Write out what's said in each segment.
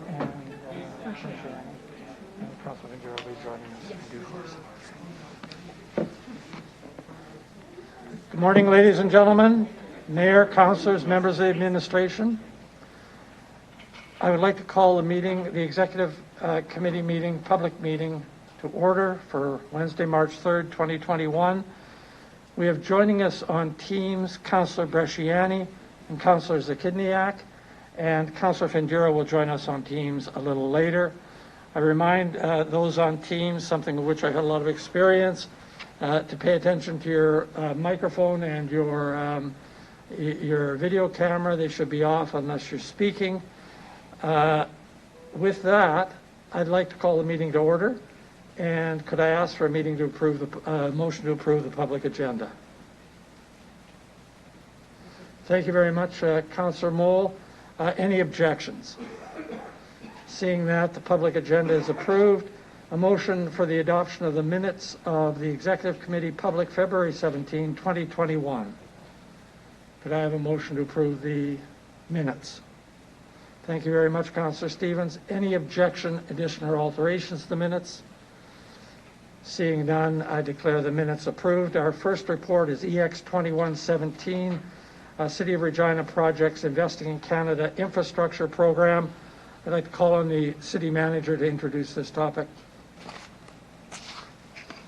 and Councilor Ventura will be joining us in due course. Good morning, ladies and gentlemen, Mayor, councillors, members of the administration. I would like to call the meeting, the Executive Committee meeting, public meeting, to order for Wednesday, March 3rd, 2021. We have joining us on Teams Councillor Bresciani and Councillor Zakidniak, and Councillor Fendura will join us on Teams a little later. I remind those on Teams, something of which I had a lot of experience, to pay attention to your microphone and your video camera. They should be off unless you're speaking. With that, I'd like to call the meeting to order. And could I ask for a meeting to approve the motion to approve the public agenda? Thank you very much, Councillor Moll. Any objections? Seeing that the public agenda is approved, a motion for the adoption of the minutes of the Executive Committee Public February 17, 2021. Could I have a motion to approve the minutes? Thank you very much, Councillor Stevens. Any objection, addition, or alterations to the minutes? Seeing none, I declare the minutes approved. Our first report is EX 2117, City of Regina Projects Investing in Canada Infrastructure Program. I'd like to call on the City Manager to introduce this topic.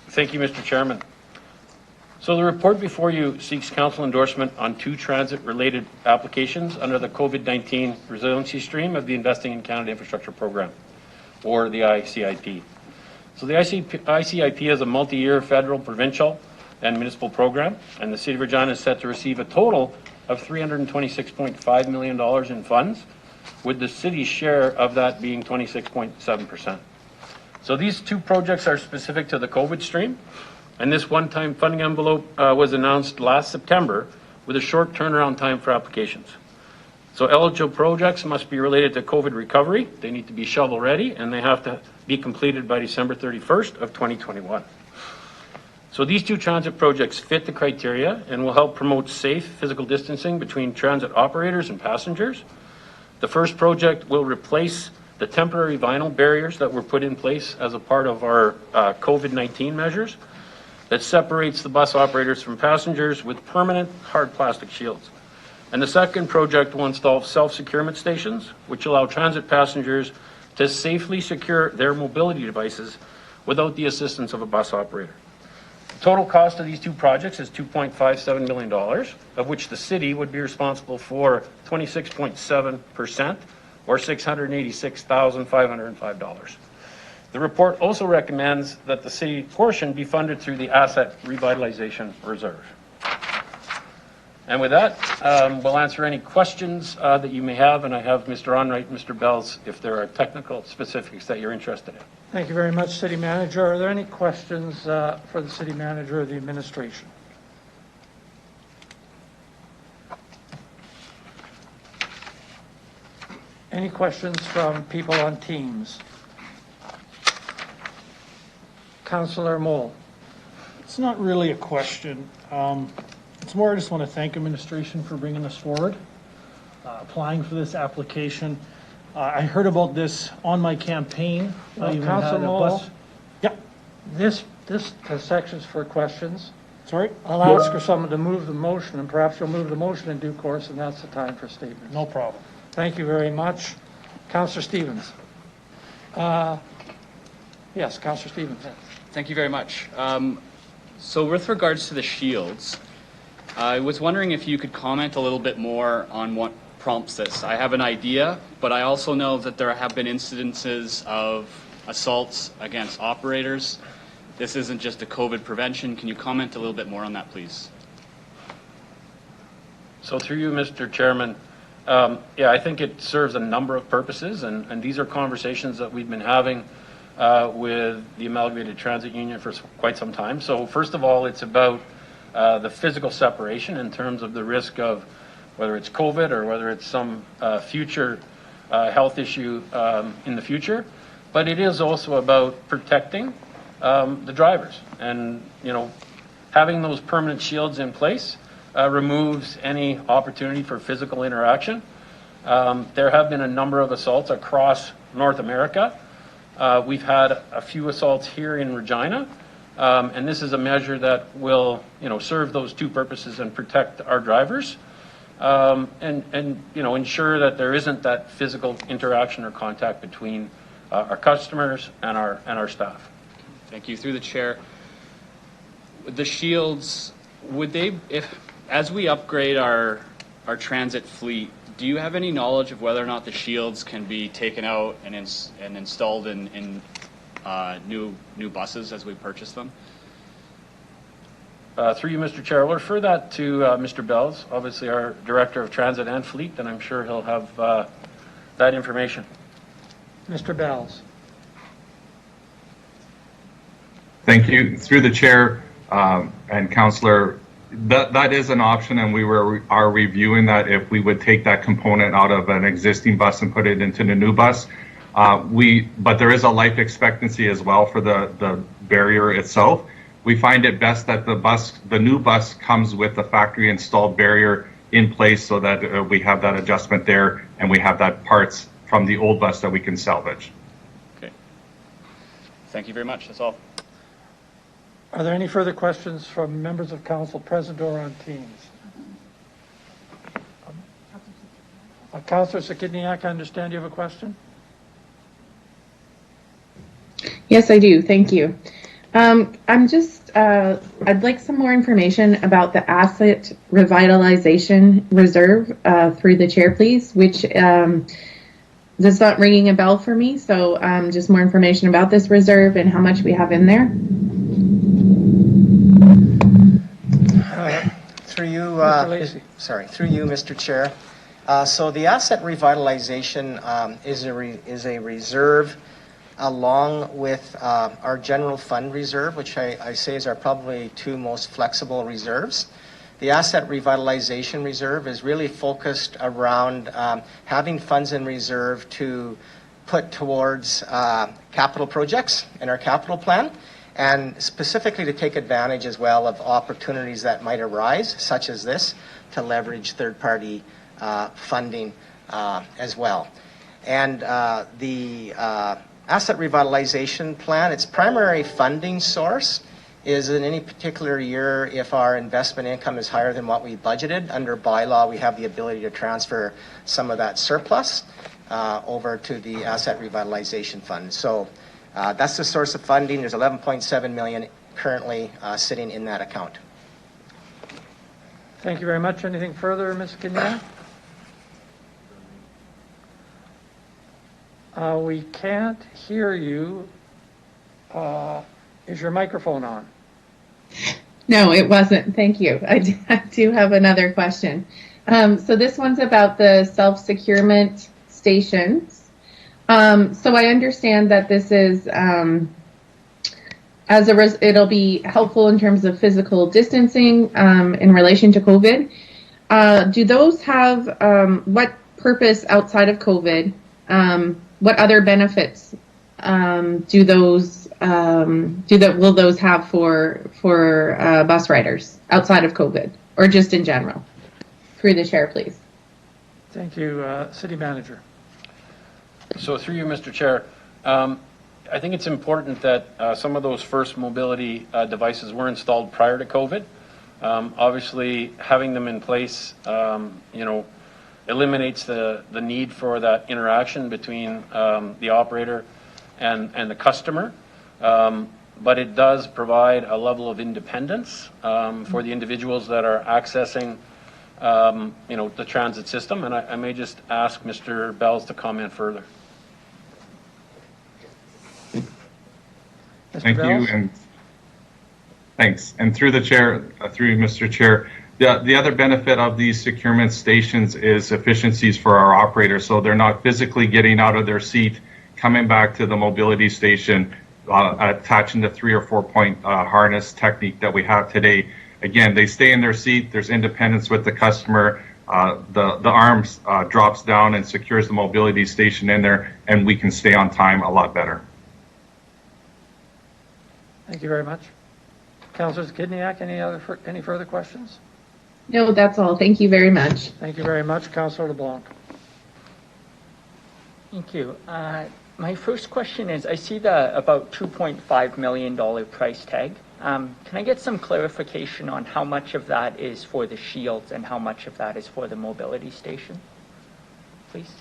Thank you, Mr. Chairman. So the report before you seeks council endorsement on 2 transit-related applications under the COVID-19 resiliency stream of the Investing in Canada Infrastructure Program, or the ICIP. So the ICIP is a multi-year federal, provincial, and municipal program, and the City of Regina is set to receive a total of $326.5 million in funds, with the city's share of that being 26.7%. So these 2 projects are specific to the COVID stream, and this one-time funding envelope was announced last September with a short turnaround time for applications. So eligible projects must be related to COVID recovery. They need to be shovel ready, and they have to be completed by December 31st of 2021. So these 2 transit projects fit the criteria and will help promote safe physical distancing between transit operators and passengers. The first project will replace the temporary vinyl barriers that were put in place as a part of our COVID-19 measures that separates the bus operators from passengers with permanent hard plastic shields. And the second project will install self-securement stations, which allow transit passengers to safely secure their mobility devices without the assistance of a bus operator. The total cost of these 2 projects is $2.57 million, of which the city would be responsible for 26.7%, or $686,505. The report also recommends that the city portion be funded through the Asset Revitalization Reserve. And with that, we'll answer any questions that you may have, and I have Mr. Onright, Mr. Bells, if there are technical specifics that you're interested in. Thank you very much, City Manager. Are there any questions for the City Manager or the administration? Any questions from people on Teams? Councillor Moll. It's not really a question. It's more I just want to thank administration for bringing us forward, applying for this application. I heard about this on my campaign. Councillor Moll. Yeah. This section's for questions. Sorry? I'll ask for someone to move the motion, and perhaps you'll move the motion in due course, and that's the time for statements. No problem. Thank you very much. Councillor Stevens. Yes, Councillor Stevens. Thank you very much. So with regards to the shields, I was wondering if you could comment a little bit more on what prompts this. I have an idea, but I also know that there have been incidences of assaults against operators. This isn't just a COVID prevention. Can you comment a little bit more on that, please? So through you, Mr. Chairman, yeah, I think it serves a number of purposes, and these are conversations that we've been having with the Amalgamated Transit Union for quite some time. So first of all, it's about the physical separation in terms of the risk of whether it's COVID or whether it's some future health issue in the future. But it is also about protecting the drivers, and having those permanent shields in place removes any opportunity for physical interaction. There have been a number of assaults across North America. We've had a few assaults here in Regina, and this is a measure that will, serve those two purposes and protect our drivers, and ensure that there isn't that physical interaction or contact between our customers and our staff. Thank you. Through the chair, the shields, would they, as we upgrade our transit fleet, do you have any knowledge of whether or not the shields can be taken out and installed in new buses as we purchase them? Through you, Mr. Chair, we'll refer that to Mr. Bells, obviously our Director of Transit and Fleet, and I'm sure he'll have that information. Mr. Bells. Thank you. Through the chair and councillor, that is an option, and we are reviewing that if we would take that component out of an existing bus and put it into the new bus. But there is a life expectancy as well for the barrier itself. We find it best that the new bus comes with the factory installed barrier in place so that we have that adjustment there and we have that parts from the old bus that we can salvage. Okay. Thank you very much. That's all. Are there any further questions from members of council present or on Teams? Councillor Sakidniak, I understand you have a question? Yes, I do. Thank you. I'm just, I'd like some more information about the asset revitalization reserve through the chair, please, which that's not ringing a bell for me. So just more information about this reserve and how much we have in there. Through you, Mr. Lacy. through you, Mr. Chair. So the asset revitalization is a reserve along with our general fund reserve, which I say is our probably two most flexible reserves. The asset revitalization reserve is really focused around having funds in reserve to put towards capital projects in our capital plan, and specifically to take advantage as well of opportunities that might arise, such as this, to leverage third-party funding as well. And the asset revitalization plan, its primary funding source is in any particular year if our investment income is higher than what we budgeted. Under bylaw, we have the ability to transfer some of that surplus over to the asset revitalization fund. So that's the source of funding. There's 11.7 million currently sitting in that account. Thank you very much. Anything further, Ms. Kenyan? We can't hear you. Is your microphone on? No, it wasn't. Thank you. I do have another question. So this one's about the self-securement stations. So I understand that this is it'll be helpful in terms of physical distancing in relation to COVID. Do those have what purpose outside of COVID? What other benefits will those have for bus riders outside of COVID, or just in general? Through the chair, please. Thank you, City Manager. So through you, Mr. Chair, I think it's important that some of those first mobility devices were installed prior to COVID. Obviously, having them in place, eliminates the need for that interaction between the operator and the customer. But it does provide a level of independence for the individuals that are accessing the transit system. And I may just ask Mr. Bells to comment further. Thank you, and thanks. And through the chair, through you, Mr. Chair, the other benefit of these securement stations is efficiencies for our operators. So they're not physically getting out of their seat, coming back to the mobility station, attaching the 3 or 4 point harness technique that we have today. Again, they stay in their seat. There's independence with the customer. The arms drops down and secures the mobility station in there, and we can stay on time a lot better. Thank you very much. Councillor Kidniak, any further questions? No, that's all. Thank you very much. Thank you very much, Councillor LeBlanc. Thank you. My first question is, I see the about $2.5 million price tag. Can I get some clarification on how much of that is for the shields and how much of that is for the mobility station, please?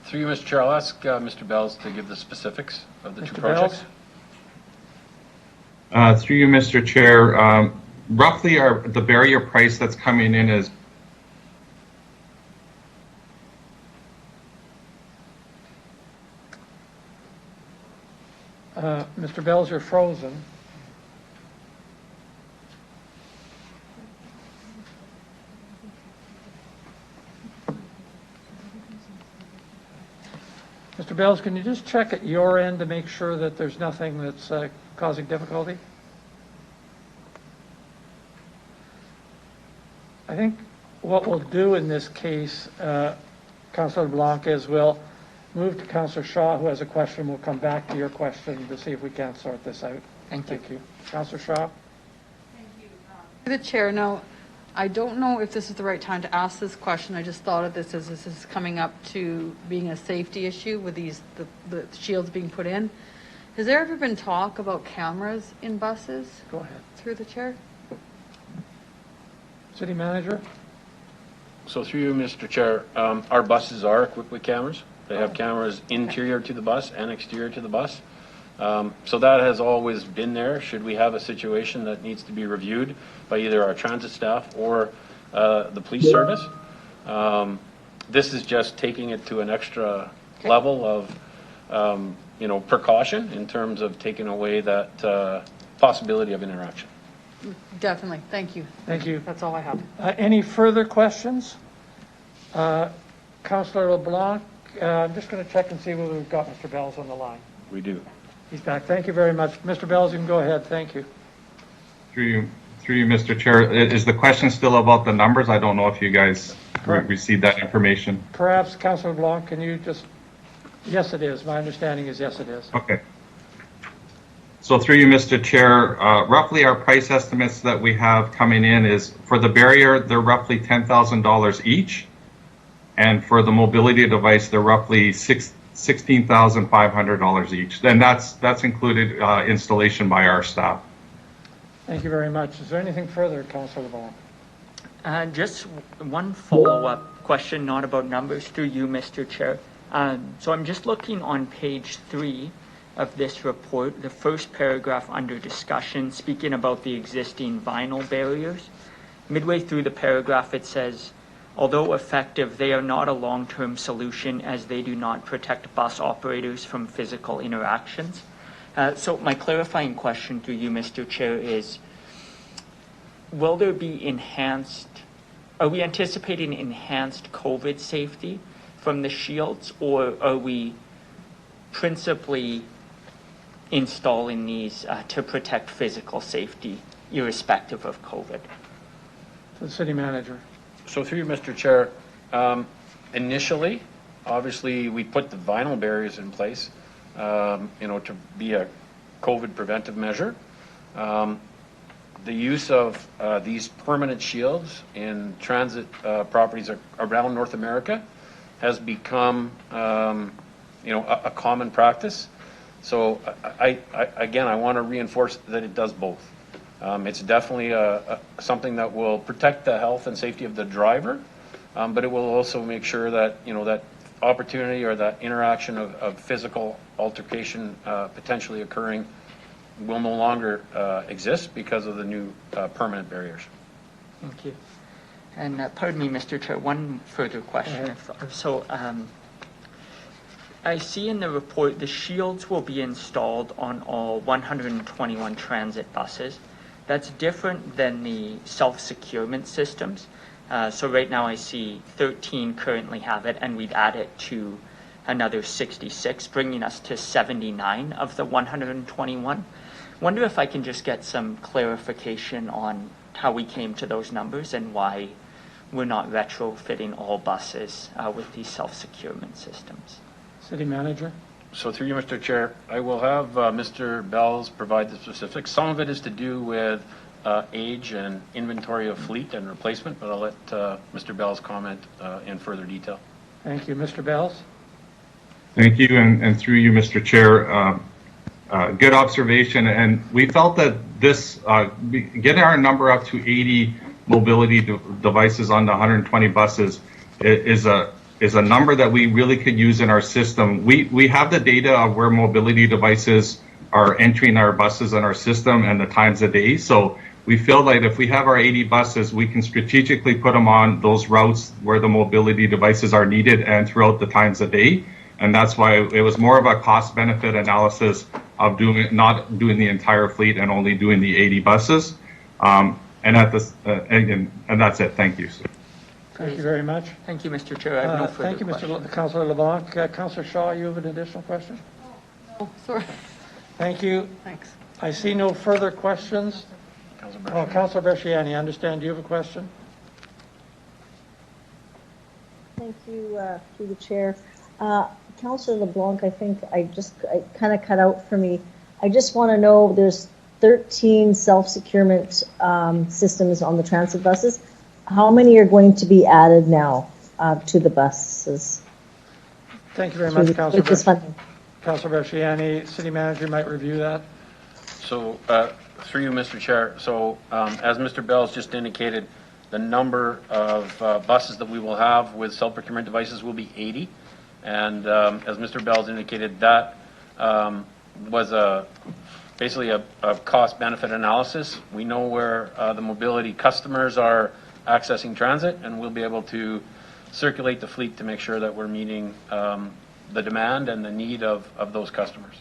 Through you, Mr. Chair, I'll ask Mr. Bells to give the specifics of the two Mr. projects. Through you, Mr. Chair, roughly the barrier price that's coming in is Mr. Bells, you're frozen. Mr. Bells, can you just check at your end to make sure that there's nothing that's causing difficulty? I think what we'll do in this case, Councillor Blanc, is we'll move to Councillor Shaw, who has a question. We'll come back to your question to see if we can't sort this out. Thank you. Thank you. Councillor Shaw? The chair, now, I don't know if this is the right time to ask this question. I just thought of this as this is coming up to being a safety issue with the shields being put in. Has there ever been talk about cameras in buses? Go ahead. Through the chair? City Manager? So through you, Mr. Chair, our buses are equipped with cameras. They have cameras interior to the bus and exterior to the bus. So that has always been there. Should we have a situation that needs to be reviewed by either our transit staff or the police service, this is just taking it to an extra level of, precaution in terms of taking away that possibility of interaction. Definitely. Thank you. Thank you. That's all I have. Any further questions? Councillor LeBlanc, I'm just going to check and see whether we've got Mr. Bells on the line. We do. He's back. Thank you very much. Mr. Bells, you can go ahead. Thank you. through you, Mr. Chair. Is the question still about the numbers? I don't know if you guys received that information. Perhaps, Councillor LeBlanc, can you just, yes, it is. My understanding is yes, it is. Okay. So through you, Mr. Chair, roughly our price estimates that we have coming in is for the barrier, they're roughly $10,000 each. And for the mobility device, they're roughly $16,500 each. And that's included installation by our staff. Thank you very much. Is there anything further, Councillor LeBlanc? Just one follow-up question, not about numbers, through you, Mr. Chair. So I'm just looking on page 3 of this report, the first paragraph under discussion, speaking about the existing vinyl barriers. Midway through the paragraph, it says, although effective, they are not a long-term solution as they do not protect bus operators from physical interactions. So my clarifying question to you, Mr. Chair, is will there be are we anticipating enhanced COVID safety from the shields, or are we principally installing these to protect physical safety irrespective of COVID? To the City Manager. So through you, Mr. Chair, initially, obviously, we put the vinyl barriers in place, to be a COVID preventive measure. The use of these permanent shields in transit properties around North America has become, a common practice. So I want to reinforce that it does both. It's definitely something that will protect the health and safety of the driver, but it will also make sure that, that opportunity or that interaction of physical altercation potentially occurring will no longer exist because of the new permanent barriers. Thank you. And pardon me, Mr. Chair, one further question. So I see in the report the shields will be installed on all 121 transit buses. That's different than the self-securement systems. So right now I see 13 currently have it, and we'd add it to another 66, bringing us to 79 of the 121. Wonder if I can just get some clarification on how we came to those numbers and why we're not retrofitting all buses with these self-securement systems. City Manager. So through you, Mr. Chair, I will have Mr. Bells provide the specifics. Some of it is to do with age and inventory of fleet and replacement, but I'll let Mr. Bell's comment in further detail. Thank you. Mr. Bells? Thank you, and through you, Mr. Chair. Good observation, and we felt that this, getting our number up to 80 mobility devices on the 120 buses is a number that we really could use in our system. We have the data of where mobility devices are entering our buses in our system and the times of day. So we feel like if we have our 80 buses, we can strategically put them on those routes where the mobility devices are needed and throughout the times of day. And that's why it was more of a cost benefit analysis of not doing the entire fleet and only doing the 80 buses. And that's it. Thank you. Thank you very much. Thank you, Mr. Chair. I have no further Thank you, questions. Councillor LeBlanc. Councillor Shaw, you have an additional question? Oh, sorry. Thank you. Thanks. I see no further questions. Oh, Councillor Bresciani, I understand you have a question? Thank you, through the chair. Councillor LeBlanc, I think I kind of cut out for me. I just want to know, there's 13 self-securement systems on the transit buses. How many are going to be added now to the buses? Thank you very much, Councillor Bresciani. City Manager might review that. So, through you, Mr. Chair. So, as Mr. Bell's just indicated, the number of buses that we will have with self-procurement devices will be 80. And as Mr. Bell's indicated, that was basically a cost-benefit analysis. We know where the mobility customers are accessing transit, and we'll be able to circulate the fleet to make sure that we're meeting the demand and the need of those customers.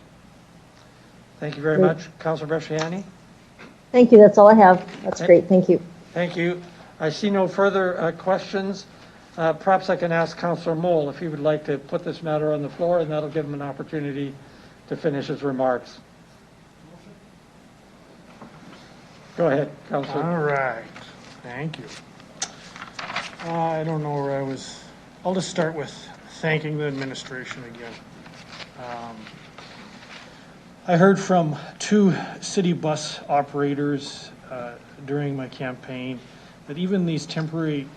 Thank you very much. Councillor Bresciani? Thank you. That's all I have. That's great. Thank you. Thank you. I see no further questions. Perhaps I can ask Councillor Moll if he would like to put this matter on the floor, and that'll give him an opportunity to finish his remarks. Go ahead, Councillor. All right. Thank you. I don't know where I was. I'll just start with thanking the administration again. I heard from 2 city bus operators during my campaign that even these temporary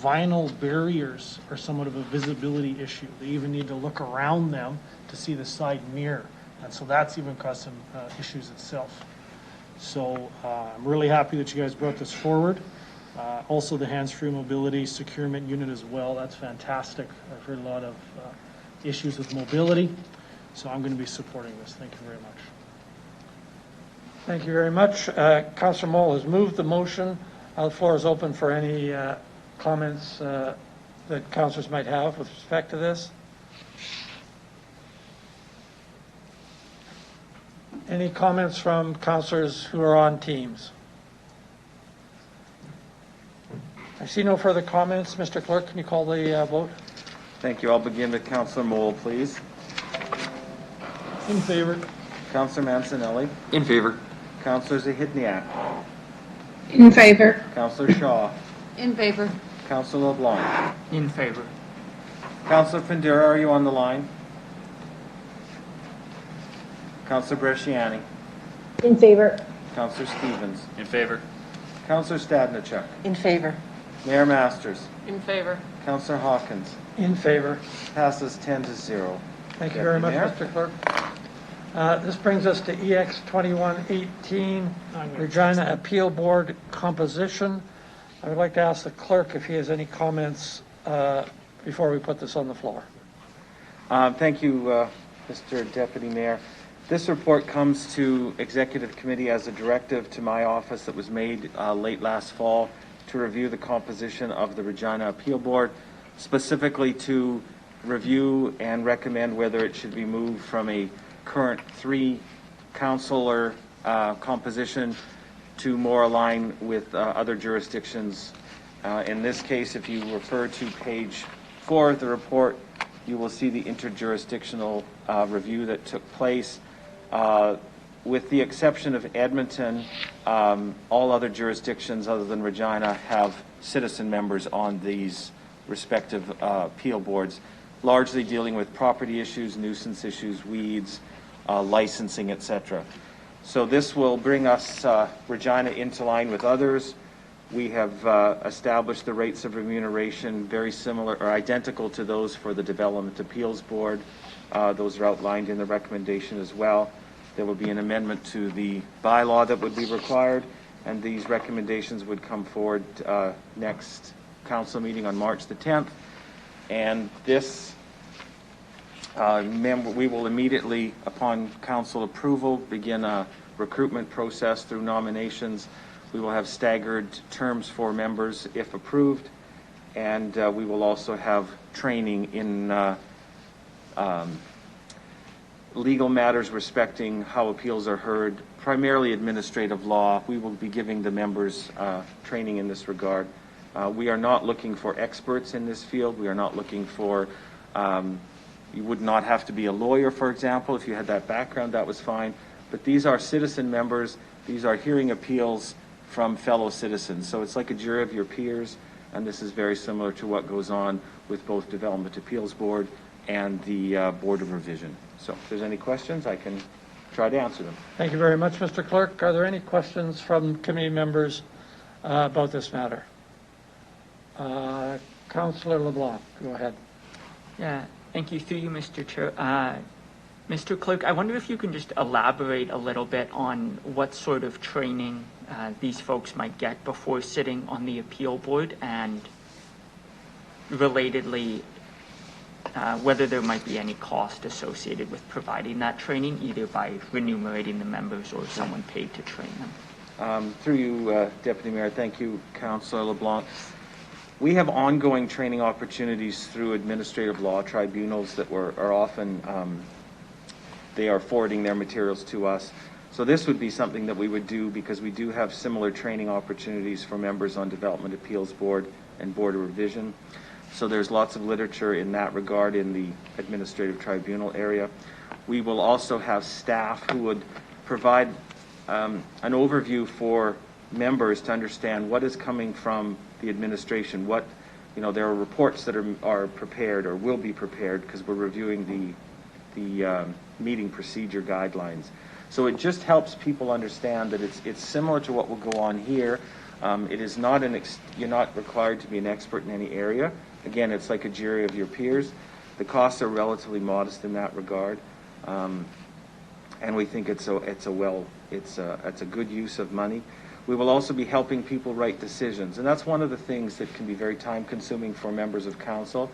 vinyl barriers are somewhat of a visibility issue. They even need to look around them to see the side mirror. And so that's even caused some issues itself. So I'm really happy that you guys brought this forward. Also the hands-free mobility securement unit as well. That's fantastic. I've heard a lot of issues with mobility. So I'm going to be supporting this. Thank you very much. Thank you very much. Councillor Moll has moved the motion. The floor is open for any comments that councillors might have with respect to this. Any comments from councillors who are on Teams? I see no further comments. Mr. Clerk, can you call the vote? Thank you. I'll begin with Councillor Moll, please. In favor. Councillor Mancinelli. In favor. Councillor Zahidniak. In favor. Councillor Shaw. In favor. Councillor LeBlanc. In favor. Councillor Findera, are you on the line? Councillor Bresciani. In favor. Councillor Stevens. In favor. Councillor Stadnichuk. In favor. Mayor Masters. In favor. Councillor Hawkins. In favor. Passes 10-0. Thank you very much, Deputy Mayor. Mr. Clerk. This brings us to EX 2118, Regina Appeal Board composition. I would like to ask the clerk if he has any comments before we put this on the floor. Thank you, Mr. Deputy Mayor. This report comes to Executive Committee as a directive to my office that was made late last fall to review the composition of the Regina Appeal Board, specifically to review and recommend whether it should be moved from a current 3-councillor composition to more align with other jurisdictions. In this case, if you refer to page 4 of the report, you will see the interjurisdictional review that took place. With the exception of Edmonton, all other jurisdictions other than Regina have citizen members on these respective appeal boards, largely dealing with property issues, nuisance issues, weeds, licensing, etc. So this will bring us, Regina, into line with others. We have established the rates of remuneration very similar or identical to those for the Development Appeals Board. Those are outlined in the recommendation as well. There will be an amendment to the bylaw that would be required, and these recommendations would come forward next council meeting on March the 10th. And this, we will immediately, upon council approval, begin a recruitment process through nominations. We will have staggered terms for members if approved, and we will also have training in legal matters respecting how appeals are heard, primarily administrative law. We will be giving the members training in this regard. We are not looking for experts in this field. We are not looking for, you would not have to be a lawyer, for example. If you had that background, that was fine. But these are citizen members. These are hearing appeals from fellow citizens. So it's like a jury of your peers, and this is very similar to what goes on with both Development Appeals Board and the Board of Revision. So if there's any questions, I can try to answer them. Thank you very much, Mr. Clerk. Are there any questions from committee members about this matter? Councillor LeBlanc, go ahead. Yeah, thank you. Through you, Mr. Chair. Mr. Clerk, I wonder if you can just elaborate a little bit on what sort of training these folks might get before sitting on the appeal board, and relatedly, whether there might be any cost associated with providing that training, either by remunerating the members or someone paid to train them. Through you, Deputy Mayor, thank you, Councillor LeBlanc. We have ongoing training opportunities through administrative law tribunals that are often, they are forwarding their materials to us. So this would be something that we would do because we do have similar training opportunities for members on Development Appeals Board and Board of Revision. So there's lots of literature in that regard in the administrative tribunal area. We will also have staff who would provide an overview for members to understand what is coming from the administration. What, there are reports that are prepared or will be prepared because we're reviewing the meeting procedure guidelines. So it just helps people understand that it's similar to what will go on here. It is not you're not required to be an expert in any area. Again, it's like a jury of your peers. The costs are relatively modest in that regard, and we think it's a good use of money. We will also be helping people write decisions, and that's one of the things that can be very time-consuming for members of council,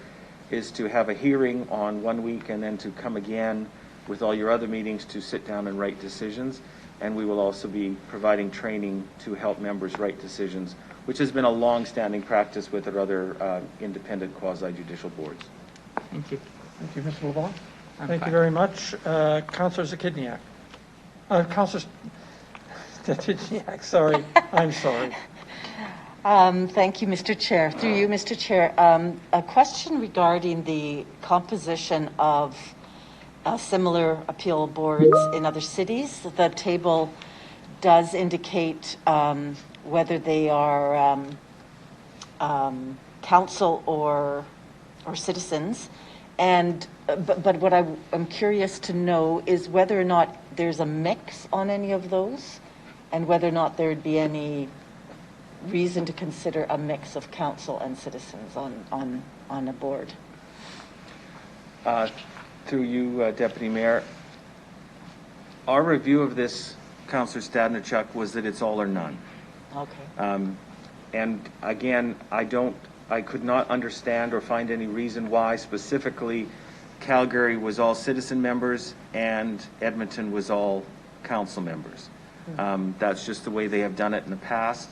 is to have a hearing on one week and then to come again with all your other meetings to sit down and write decisions. And we will also be providing training to help members write decisions, which has been a long-standing practice with our other independent quasi-judicial boards. Thank you. Thank you, Mr. LeBlanc. Thank fine. you very much. Councillor Zakidniak. Councillor Zakidniak, sorry. I'm sorry. Thank you, Mr. Chair. Through you, Mr. Chair. A question regarding the composition of similar appeal boards in other cities. The table does indicate whether they are council or citizens, and but what I'm curious to know is whether or not there's a mix on any of those, and whether or not there'd be any reason to consider a mix of council and citizens on a board. Through you, Deputy Mayor, our review of this, Councillor Stadnichuk, was that it's all or none. Okay. And again, I could not understand or find any reason why specifically Calgary was all citizen members and Edmonton was all council members. That's just the way they have done it in the past.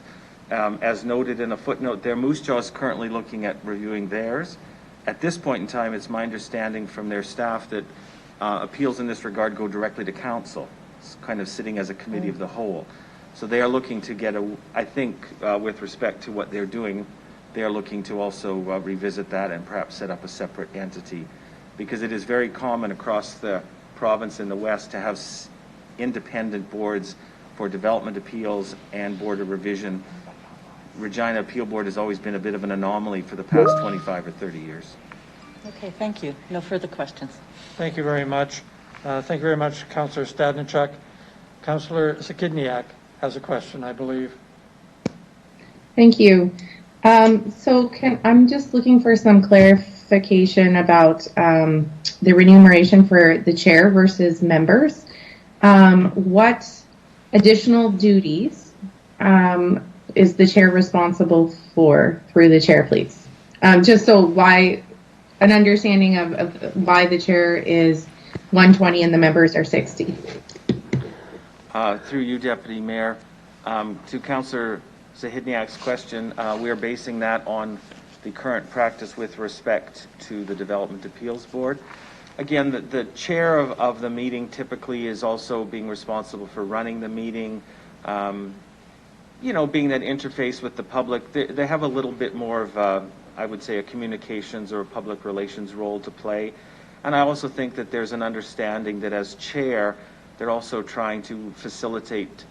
As noted in a footnote there, Moose Jaw is currently looking at reviewing theirs. At this point in time, it's my understanding from their staff that appeals in this regard go directly to council. It's kind of sitting as a committee of the whole. So they are looking to get I think with respect to what they're doing, they are looking to also revisit that and perhaps set up a separate entity, because it is very common across the province in the West to have independent boards for development appeals and Board of Revision. Regina Appeal Board has always been a bit of an anomaly for the past 25 or 30 years. Okay, thank you. No further questions. Thank you very much. Thank you very much, Councillor Stadnichuk. Councillor Zakidniak has a question, I believe. Thank you. I'm just looking for some clarification about the remuneration for the chair versus members. What additional duties is the chair responsible for through the chair, please? Just so why, an understanding of why the chair is 120 and the members are 60. Through you, Deputy Mayor, to Councillor Zahidniak's question, we are basing that on the current practice with respect to the Development Appeals Board. Again, the chair of the meeting typically is also being responsible for running the meeting, being that interface with the public. They have a little bit more of, I would say, a communications or a public relations role to play. And I also think that there's an understanding that as chair, they're also trying to facilitate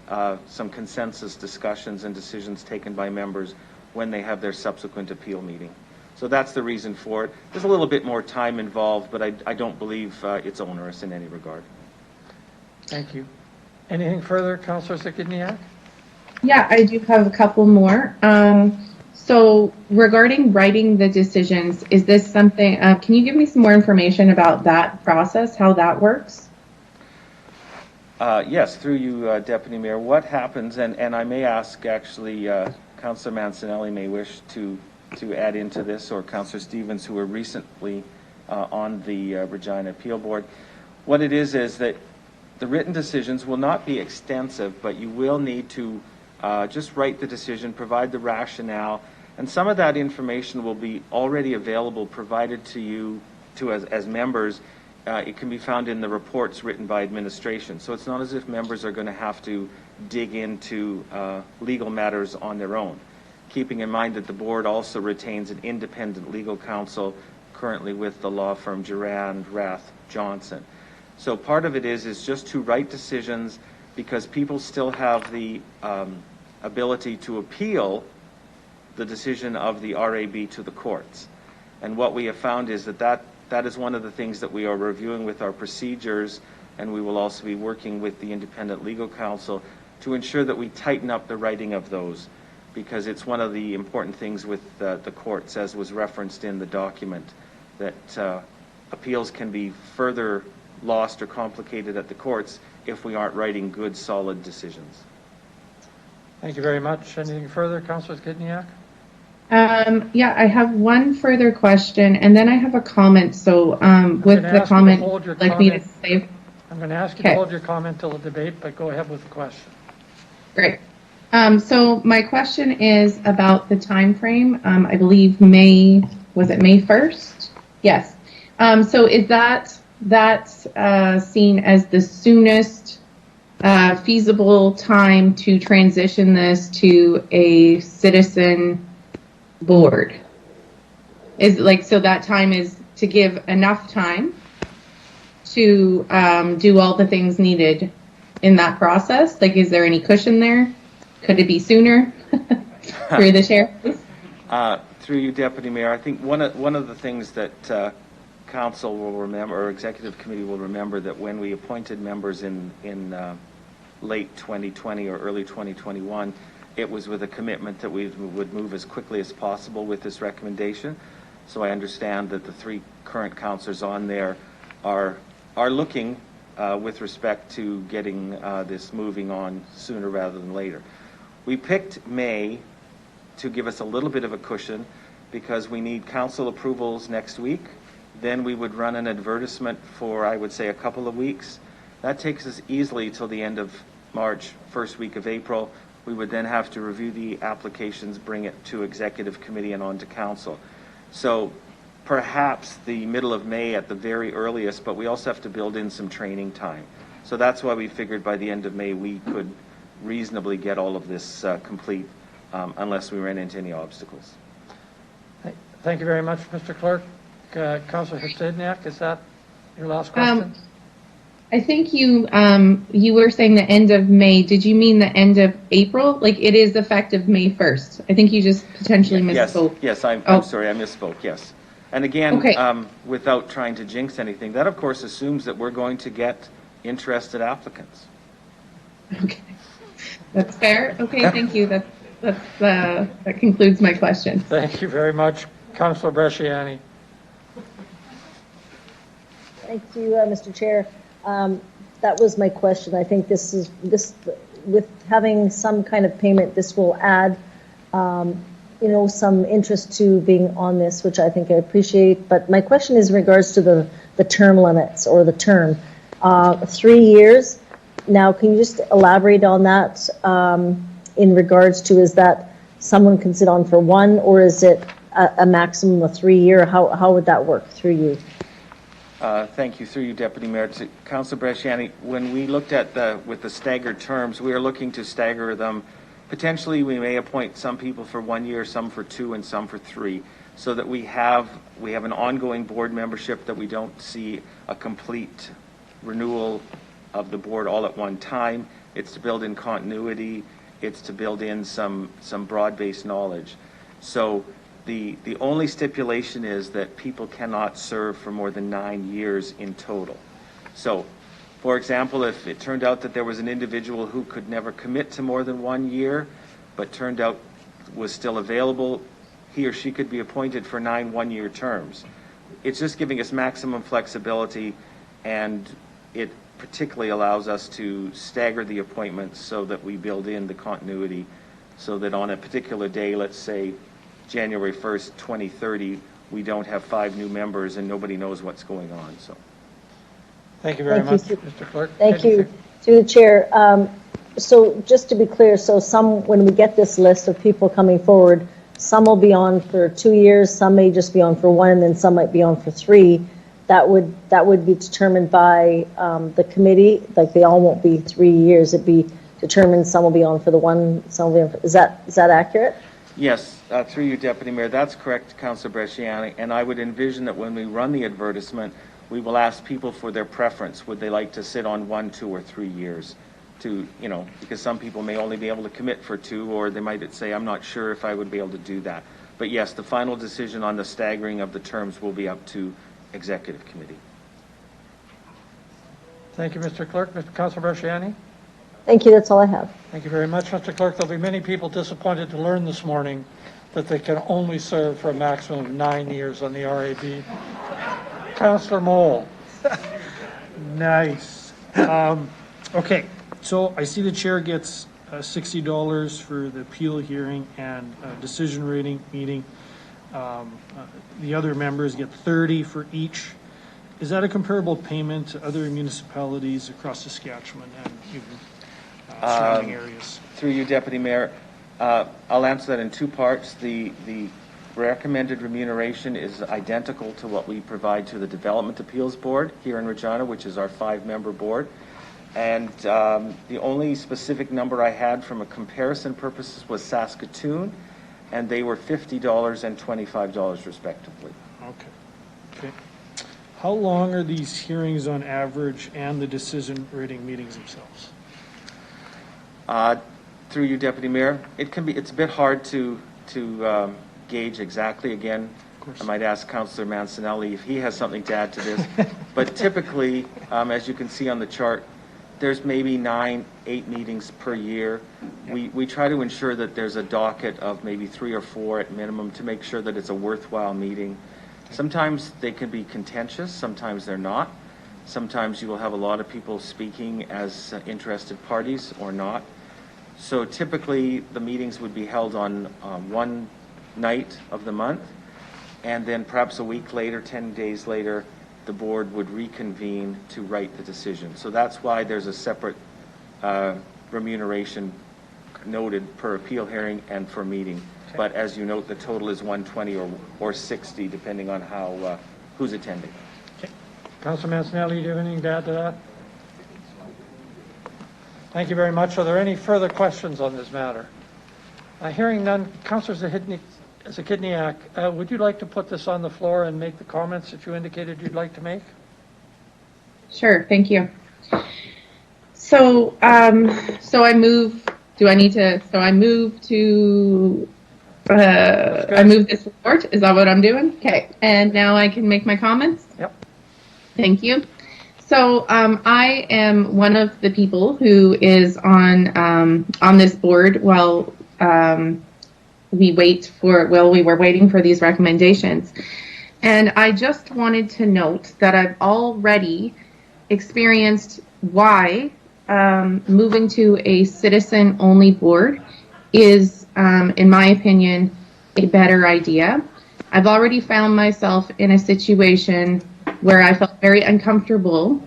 some consensus discussions and decisions taken by members when they have their subsequent appeal meeting. So that's the reason for it. There's a little bit more time involved, but I don't believe it's onerous in any regard. Thank you. Anything further, Councillor Zakidniak? Yeah, I do have a couple more. So regarding writing the decisions, is this something, can you give me some more information about that process, how that works? Yes, through you, Deputy Mayor. What happens, and I may ask actually, Councillor Mancinelli may wish to add into this, or Councillor Stevens, who were recently on the Regina Appeal Board. What it is that the written decisions will not be extensive, but you will need to just write the decision, provide the rationale, and some of that information will be already available, provided to you as members. It can be found in the reports written by administration. So it's not as if members are going to have to dig into legal matters on their own. Keeping in mind that the board also retains an independent legal counsel currently with the law firm Durand, Rath, Johnson. So part of it is just to write decisions, because people still have the ability to appeal the decision of the RAB to the courts. And what we have found is that is one of the things that we are reviewing with our procedures, and we will also be working with the independent legal counsel to ensure that we tighten up the writing of those, because it's one of the important things with the courts, as was referenced in the document, that appeals can be further lost or complicated at the courts if we aren't writing good, solid decisions. Thank you very much. Anything further, Councillor Zakidniak? Yeah, I have one further question, and then I have a comment. So with the comment, like me to say, I'm going to ask you to hold your comment till the debate, but go ahead with the question. Great. So my question is about the time frame. I believe May 1st? Yes. So is that seen as the soonest feasible time to transition this to a citizen board? Is like, so that time is to give enough time to do all the things needed in that process? Like, is there any cushion there? Could it be sooner? Through the chair, please. Through you, Deputy Mayor, I think one of the things that Council will remember, or Executive Committee will remember, that when we appointed members in late 2020 or early 2021, it was with a commitment that we would move as quickly as possible with this recommendation. So I understand that the three current councillors on there are looking with respect to getting this moving on sooner rather than later. We picked May to give us a little bit of a cushion, because we need council approvals next week. Then we would run an advertisement for, I would say, a couple of weeks. That takes us easily till the end of March, first week of April. We would then have to review the applications, bring it to Executive Committee and on to Council. So perhaps the middle of May at the very earliest, but we also have to build in some training time. So that's why we figured by the end of May we could reasonably get all of this complete, unless we ran into any obstacles. Thank you very much, Mr. Clerk. Councillor Zakidniak, is that your last question? I think you were saying the end of May. Did you mean the end of April? Like, it is effective May 1st. I think you just potentially misspoke. Yes, I'm sorry, I misspoke, yes. And again, okay. Without trying to jinx anything, that of course assumes that we're going to get interested applicants. Okay. That's fair. Okay, thank you. That concludes my question. Thank you very much. Councillor Bresciani. Thank you, Mr. Chair. That was my question. I think this with having some kind of payment, this will add, some interest to being on this, which I think I appreciate. But my question is in regards to the term limits or the term. 3 years. Now, can you just elaborate on that in regards to, is that someone can sit on for 1, or is it a maximum of 3 year? How would that work through you? Thank you. Through you, Deputy Mayor. To Councillor Bresciani, when we looked at with the staggered terms, we are looking to stagger them. Potentially, we may appoint some people for 1 year, some for 2, and some for 3, so that we have an ongoing board membership, that we don't see a complete renewal of the board all at one time. It's to build in continuity. It's to build in some broad-based knowledge. So the only stipulation is that people cannot serve for more than 9 years in total. So, for example, if it turned out that there was an individual who could never commit to more than 1 year, but turned out was still available, he or she could be appointed for 9 one-year terms. It's just giving us maximum flexibility, and it particularly allows us to stagger the appointments so that we build in the continuity, so that on a particular day, let's say January 1st, 2030, we don't have 5 new members and nobody knows what's going on. So, thank you very much, Mr. Clerk. Thank you. Through the chair. So just to be clear, so when we get this list of people coming forward, some will be on for 2 years, some may just be on for 1, and then some might be on for 3. That would be determined by the committee. Like, they all won't be 3 years. It'd be determined. Some will be on for the 1. Some will be on for, is that accurate? yes, through you, Deputy Mayor, that's correct, Councillor Bresciani. And I would envision that when we run the advertisement, we will ask people for their preference. Would they like to sit on 1, 2, or 3 years? Because some people may only be able to commit for 2, or they might say, I'm not sure if I would be able to do that. But yes, the final decision on the staggering of the terms will be up to Executive Committee. Thank you, Mr. Clerk. Mr. Councillor Bresciani? Thank you. That's all I have. Thank you very much, Mr. Clerk. There'll be many people disappointed to learn this morning that they can only serve for a maximum of 9 years on the RAB. Councillor Mole. Nice. Okay, so I see the chair gets $60 for the appeal hearing and decision rating meeting. The other members get $30 for each. Is that a comparable payment to other municipalities across Saskatchewan and even surrounding areas? Through you, Deputy Mayor, I'll answer that in 2 parts. The recommended remuneration is identical to what we provide to the Development Appeals Board here in Regina, which is our 5-member board. And the only specific number I had from a comparison purposes was Saskatoon, and they were $50 and $25 respectively. Okay. How long are these hearings on average, and the decision rating meetings themselves? Through you, Deputy Mayor, it's a bit hard to gauge exactly. Again, I might ask Councillor Mancinelli if he has something to add to this. But typically, as you can see on the chart, there's maybe 9, 8 meetings per year. We try to ensure that there's a docket of maybe 3 or 4 at minimum to make sure that it's a worthwhile meeting. Sometimes they can be contentious, sometimes they're not. Sometimes you will have a lot of people speaking as interested parties or not. So typically the meetings would be held on one night of the month, and then perhaps a week later, 10 days later, the board would reconvene to write the decision. So that's why there's a separate remuneration noted per appeal hearing and for meeting. Okay. But as you note, the total is 120 or 60, depending on how who's attending. Okay. Councillor Mancinelli, do you have anything to add to that? Thank you very much. Are there any further questions on this matter? Hearing none, Councillor Zakidniak, would you like to put this on the floor and make the comments that you indicated you'd like to make? Sure, thank you. So I move. Do I need to? So I move to. I move this report. Is that what I'm doing? Okay, and now I can make my comments. Yep. Thank you. So I am one of the people who is on this board while we were waiting for these recommendations. And I just wanted to note that I've already experienced why moving to a citizen-only board is, in my opinion, a better idea. I've already found myself in a situation where I felt very uncomfortable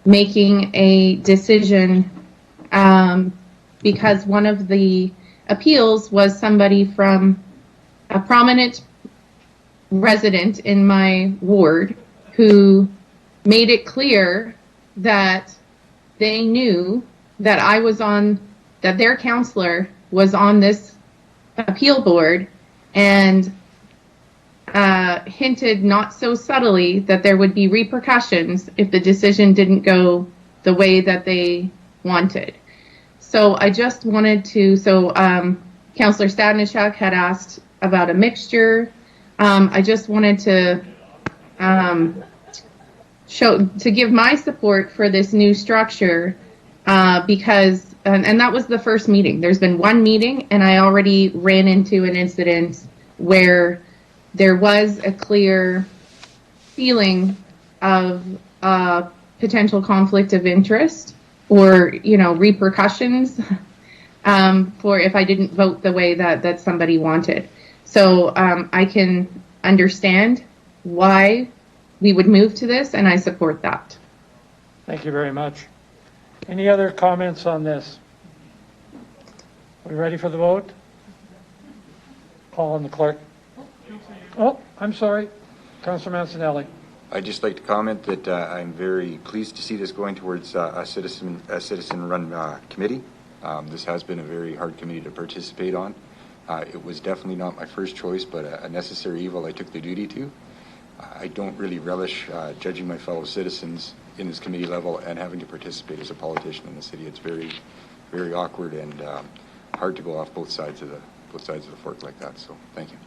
making a decision because one of the appeals was somebody from a prominent resident in my ward who made it clear that they knew that that their counselor was on this appeal board and hinted not so subtly that there would be repercussions if the decision didn't go the way that they wanted. So I just wanted to, Councillor Stadnichuk had asked about a mixture. I just wanted to give my support for this new structure because, and that was the first meeting. There's been one meeting and I already ran into an incident where there was a clear feeling of potential conflict of interest or, repercussions for if I didn't vote the way that somebody wanted. So I can understand why we would move to this, and I support that. Thank you very much. Any other comments on this? Are we ready for the vote? Call on the clerk. Oh, I'm sorry. Councillor Mancinelli. I'd just like to comment that I'm very pleased to see this going towards a citizen-run committee. This has been a very hard committee to participate on. It was definitely not my first choice, but a necessary evil I took the duty to. I don't really relish judging my fellow citizens in this committee level and having to participate as a politician in the city. It's very, very awkward and hard to go off both sides of the fork like that. So, thank you.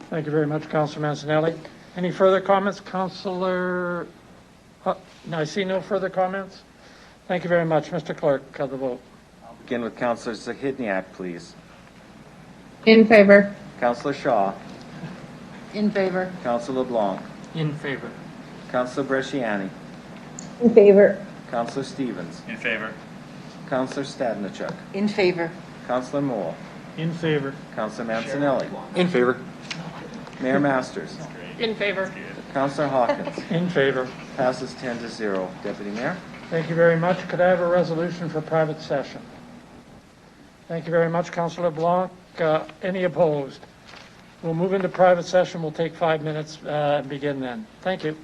Thank you very much, Councillor Mancinelli. Any further comments, Councillor? No, I see no further comments. Thank you very much, Mr. Clerk. Call the vote. I'll begin with Councillor Zahidniak, please. In favor. Councillor Shaw. In favor. Councillor LeBlanc. In favor. Councillor Bresciani. In favor. Councillor Stevens. In favor. Councillor Stadnichuk. In favor. Councillor Moore. In favor. Councillor Mancinelli. In favor. Mayor Masters. In favor. Councillor Hawkins. In favor. Passes 10-0. Deputy Mayor. Thank you very much. Could I have a resolution for private session? Thank you very much, Councillor Blanc. Any opposed? We'll move into private session. We'll take 5 minutes and begin then. Thank you.